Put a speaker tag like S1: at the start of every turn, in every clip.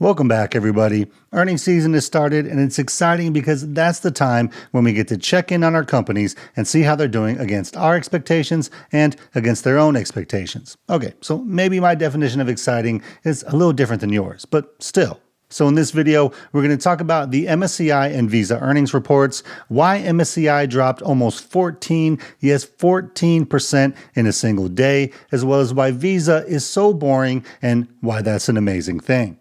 S1: Welcome back, everybody. Earnings season has started, and it's exciting because that's the time when we get to check in on our companies and see how they're doing against our expectations and against their own expectations. Okay, so maybe my definition of exciting is a little different than yours, but still. So in this video, we're going to talk about the MSCI and Visa earnings reports, why MSCI dropped almost 14% in a single day, as well as why Visa is so boring and why that's an amazing thing.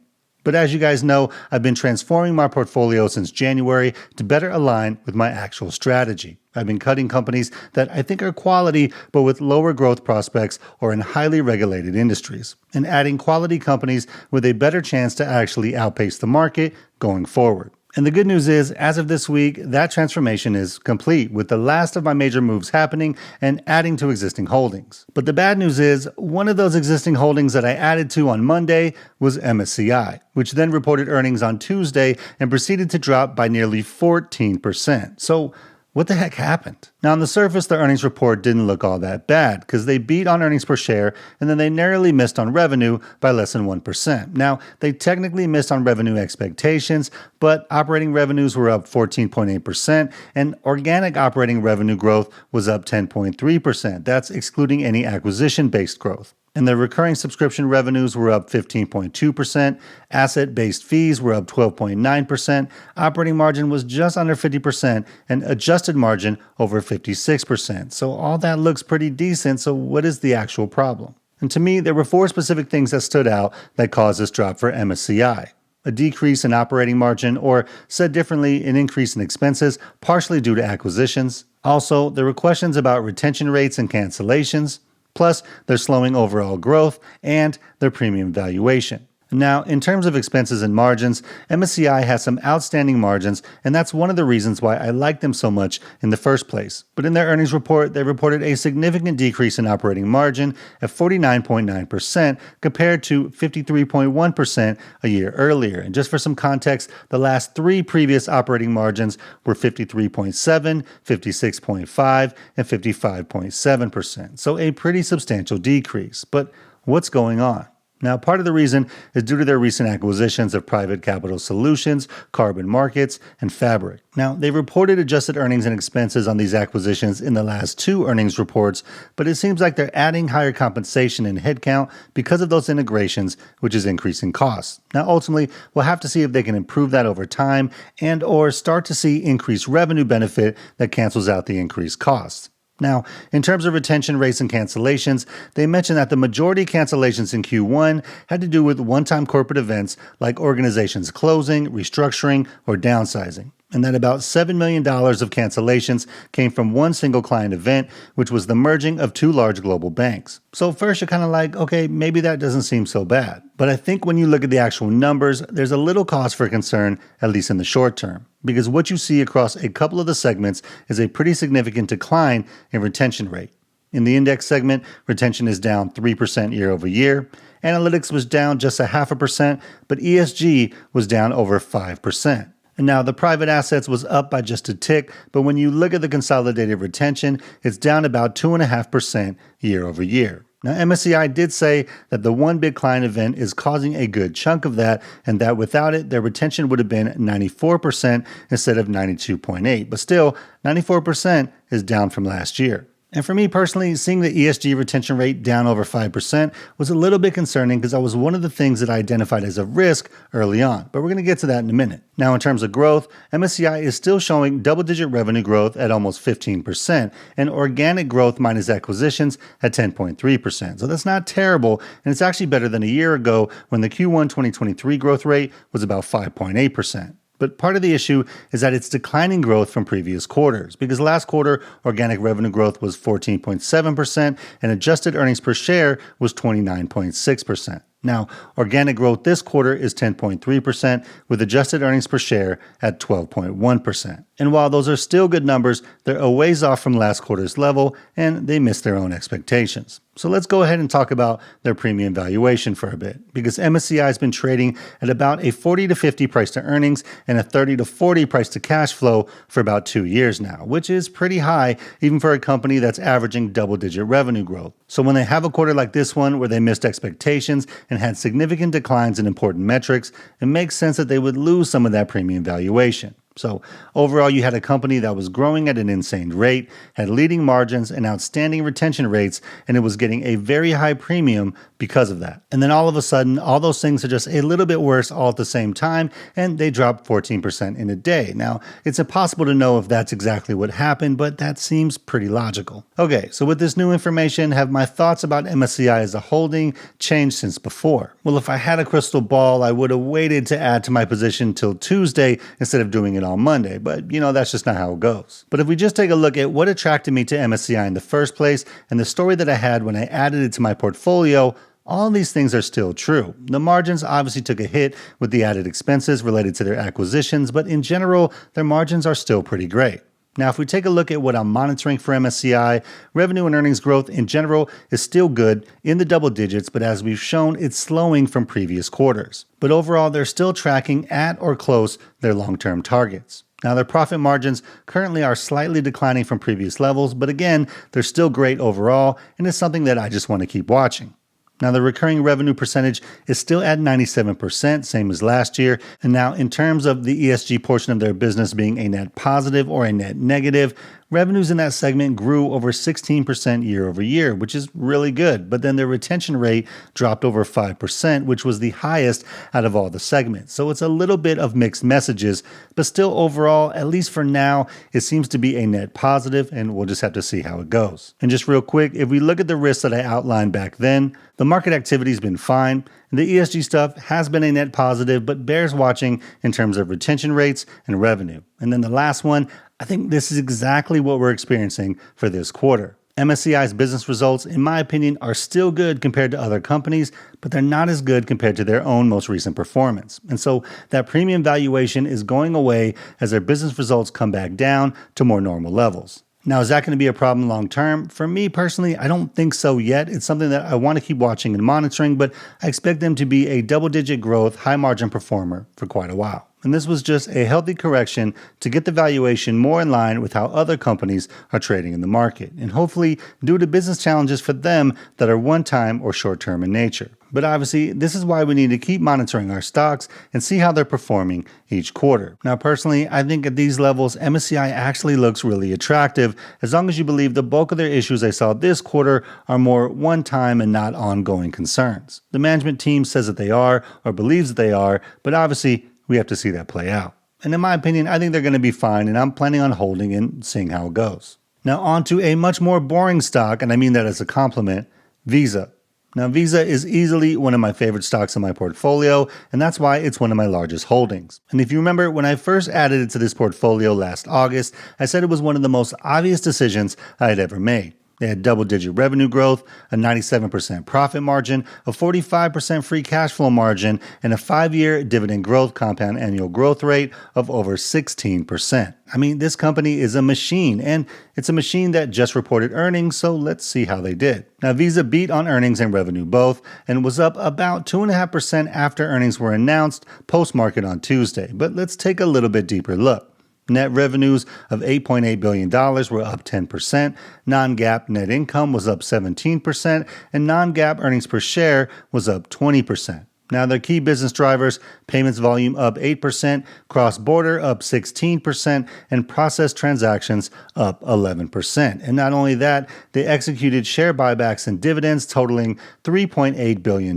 S1: But as you guys know, I've been transforming my portfolio since January to better align with my actual strategy. I've been cutting companies that I think are quality but with lower growth prospects or in highly regulated industries, and adding quality companies with a better chance to actually outpace the market going forward. And the good news is, as of this week, that transformation is complete, with the last of my major moves happening and adding to existing holdings. But the bad news is, one of those existing holdings that I added to on Monday was MSCI, which then reported earnings on Tuesday and proceeded to drop by nearly 14%. So what the heck happened? Now, on the surface, the earnings report didn't look all that bad because they beat on earnings per share and then they narrowly missed on revenue by less than 1%. Now, they technically missed on revenue expectations, but operating revenues were up 14.8% and organic operating revenue growth was up 10.3%. That's excluding any acquisition-based growth. And the recurring subscription revenues were up 15.2%, asset-based fees were up 12.9%, operating margin was just under 50%, and adjusted margin over 56%. So all that looks pretty decent, so what is the actual problem? And to me, there were four specific things that stood out that caused this drop for MSCI. A decrease in operating margin, or said differently, an increase in expenses, partially due to acquisitions. Also, there were questions about retention rates and cancellations. Plus, their slowing overall growth and their premium valuation. Now, in terms of expenses and margins, MSCI has some outstanding margins, and that's one of the reasons why I like them so much in the first place. But in their earnings report, they reported a significant decrease in operating margin at 49.9% compared to 53.1% a year earlier. And just for some context, the last three previous operating margins were 53.7%, 56.5%, and 55.7%. So a pretty substantial decrease. But what's going on? Now, part of the reason is due to their recent acquisitions of Private Capital Solutions, Carbon Markets, and Fabric. Now, they've reported adjusted earnings and expenses on these acquisitions in the last two earnings reports, but it seems like they're adding higher compensation and headcount because of those integrations, which is increasing costs. Now, ultimately, we'll have to see if they can improve that over time and or start to see increased revenue benefit that cancels out the increased costs. Now, in terms of retention rates and cancellations, they mentioned that the majority of cancellations in Q1 had to do with one-time corporate events like organizations closing, restructuring, or downsizing, and that about $7 million of cancellations came from one single client event, which was the merging of two large global banks. So first you're kind of like, okay, maybe that doesn't seem so bad. But I think when you look at the actual numbers, there's a little cause for concern, at least in the short term. Because what you see across a couple of the segments is a pretty significant decline in retention rate. In the index segment, retention is down 3% year over year. Analytics was down just 0.5%, but ESG was down over 5%. And now the private assets was up by just a tick, but when you look at the consolidated retention, it's down about 2.5% year over year. Now, MSCI did say that the one big client event is causing a good chunk of that, and that without it, their retention would have been 94% instead of 92.8%. But still, 94% is down from last year. And for me personally, seeing the ESG retention rate down over 5% was a little bit concerning because that was one of the things that I identified as a risk early on. But we're going to get to that in a minute. Now, in terms of growth, MSCI is still showing double-digit revenue growth at almost 15% and organic growth minus acquisitions at 10.3%. So that's not terrible, and it's actually better than a year ago when the Q1 2023 growth rate was about 5.8%. But part of the issue is that it's declining growth from previous quarters, because last quarter, organic revenue growth was 14.7% and adjusted earnings per share was 29.6%. Now, organic growth this quarter is 10.3%, with adjusted earnings per share at 12.1%. And while those are still good numbers, they're a ways off from last quarter's level, and they missed their own expectations. So let's go ahead and talk about their premium valuation for a bit, because MSCI has been trading at about a 40 to 50 price to earnings and a 30 to 40 price to cash flow for about 2 years now, which is pretty high even for a company that's averaging double-digit revenue growth. So when they have a quarter like this one where they missed expectations and had significant declines in important metrics, it makes sense that they would lose some of that premium valuation. So overall, you had a company that was growing at an insane rate, had leading margins and outstanding retention rates, and it was getting a very high premium because of that. And then all of a sudden, all those things are just a little bit worse all at the same time, and they dropped 14% in a day. Now, it's impossible to know if that's exactly what happened, but that seems pretty logical. Okay, so with this new information, have my thoughts about MSCI as a holding changed since before? Well, if I had a crystal ball, I would have waited to add to my position till Tuesday instead of doing it on Monday, but that's just not how it goes. But if we just take a look at what attracted me to MSCI in the first place and the story that I had when I added it to my portfolio, all these things are still true. The margins obviously took a hit with the added expenses related to their acquisitions, but in general, their margins are still pretty great. Now, if we take a look at what I'm monitoring for MSCI, revenue and earnings growth in general is still good in the double digits, but as we've shown, it's slowing from previous quarters. But overall, they're still tracking at or close their long-term targets. Now, their profit margins currently are slightly declining from previous levels, but again, they're still great overall, and it's something that I just want to keep watching. Now, the recurring revenue percentage is still at 97%, same as last year. And now, in terms of the ESG portion of their business being a net positive or a net negative, revenues in that segment grew over 16% year over year, which is really good. But then their retention rate dropped over 5%, which was the highest out of all the segments. So it's a little bit of mixed messages, but still overall, at least for now, it seems to be a net positive, and we'll just have to see how it goes. And just real quick, if we look at the risks that I outlined back then, the market activity has been fine. The ESG stuff has been a net positive, but bears watching in terms of retention rates and revenue. And then the last one, I think this is exactly what we're experiencing for this quarter. MSCI's business results, in my opinion, are still good compared to other companies, but they're not as good compared to their own most recent performance. And so that premium valuation is going away as their business results come back down to more normal levels. Now, is that going to be a problem long term? For me personally, I don't think so yet. It's something that I want to keep watching and monitoring, but I expect them to be a double-digit growth, high-margin performer for quite a while. And this was just a healthy correction to get the valuation more in line with how other companies are trading in the market, and hopefully due to business challenges for them that are one-time or short-term in nature. But obviously, this is why we need to keep monitoring our stocks and see how they're performing each quarter. Now, personally, I think at these levels, MSCI actually looks really attractive as long as you believe the bulk of their issues I saw this quarter are more one-time and not ongoing concerns. The management team says that they are or believes that they are, but obviously, we have to see that play out. And in my opinion, I think they're going to be fine, and I'm planning on holding and seeing how it goes. Now, on to a much more boring stock, and I mean that as a compliment, Visa. Now, Visa is easily one of my favorite stocks in my portfolio, and that's why it's one of my largest holdings. And if you remember, when I first added it to this portfolio last August, I said it was one of the most obvious decisions I had ever made. They had double-digit revenue growth, a 97% profit margin, a 45% free cash flow margin, and a 5-year dividend growth compound annual growth rate of over 16%. I mean, this company is a machine, and it's a machine that just reported earnings, so let's see how they did. Now, Visa beat on earnings and revenue both, and was up about 2.5% after earnings were announced post-market on Tuesday. But let's take a little bit deeper look. Net revenues of $8.8 billion were up 10%, non-GAAP net income was up 17%, and non-GAAP earnings per share was up 20%. Now, their key business drivers, payments volume up 8%, cross-border up 16%, and processed transactions up 11%. And not only that, they executed share buybacks and dividends totaling $3.8 billion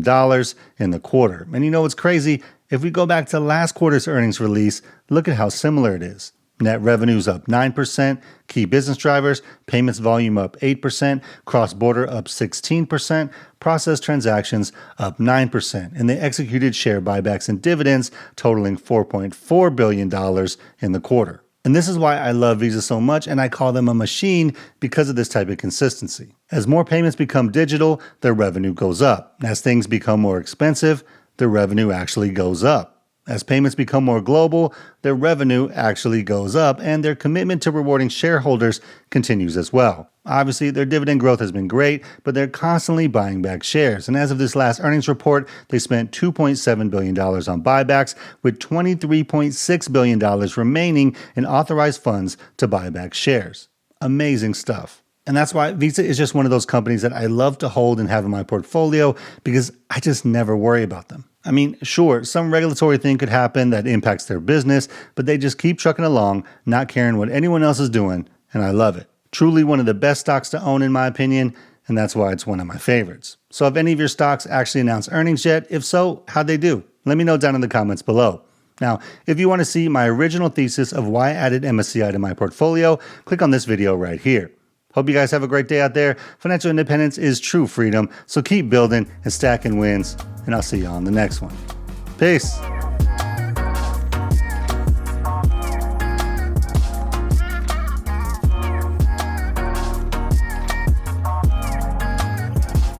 S1: in the quarter. And you know what's crazy? If we go back to last quarter's earnings release, look at how similar it is. Net revenues up 9%, key business drivers, payments volume up 8%, cross-border up 16%, processed transactions up 9%, and they executed share buybacks and dividends totaling $4.4 billion in the quarter. And this is why I love Visa so much, and I call them a machine because of this type of consistency. As more payments become digital, their revenue goes up. As things become more expensive, their revenue actually goes up. As payments become more global, their revenue actually goes up, and their commitment to rewarding shareholders continues as well. Obviously, their dividend growth has been great, but they're constantly buying back shares. And as of this last earnings report, they spent $2.7 billion on buybacks, with $23.6 billion remaining in authorized funds to buy back shares. Amazing stuff. And that's why Visa is just one of those companies that I love to hold and have in my portfolio, because I just never worry about them. I mean, sure, some regulatory thing could happen that impacts their business, but they just keep trucking along, not caring what anyone else is doing, and I love it. Truly one of the best stocks to own in my opinion, and that's why it's one of my favorites. So have any of your stocks actually announced earnings yet? If so, how'd they do? Let me know down in the comments below. Now, if you want to see my original thesis of why I added MSCI to my portfolio, click on this video right here. Hope you guys have a great day out there. Financial independence is true freedom, so keep building and stacking wins, and I'll see you on the next one. Peace.